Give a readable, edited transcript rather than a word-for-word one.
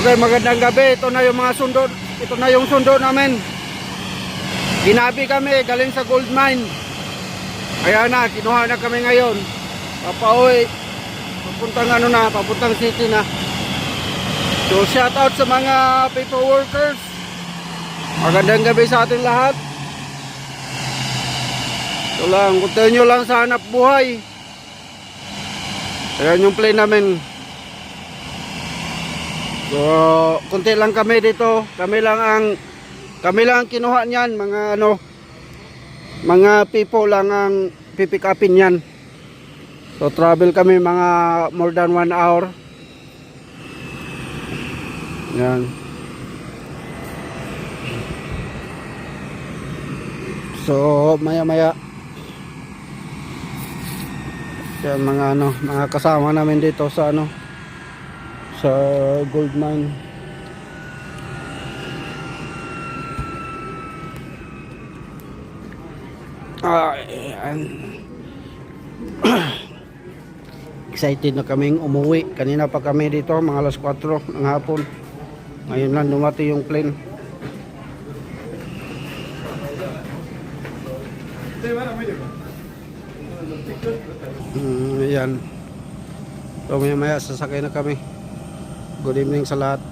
Okay, magandang gabi. Ito na yung mga sundo. Ito na yung sundo namin. Ginabi kami galing sa gold mine. Kaya na, kinuha na kami ngayon. Papauwi. Papuntang city na. So shout out sa mga paper workers. Magandang gabi sa ating lahat. Ito lang, continue lang sa hanap buhay. Ayan yung plane namin. So, kunti lang kami dito. Kami lang ang kinuha niyan, mga people lang ang pipick upin niyan. So, travel kami mga more than 1 hour. Yan. So, maya-maya yan mga kasama namin dito sa sa gold mine. Ayan. Excited na kaming umuwi. Kanina pa kami dito mga alas 4 ng hapon. Ngayon lang dumating yung plane. Ayan. So maya sasakay na kami. Good evening sa lahat.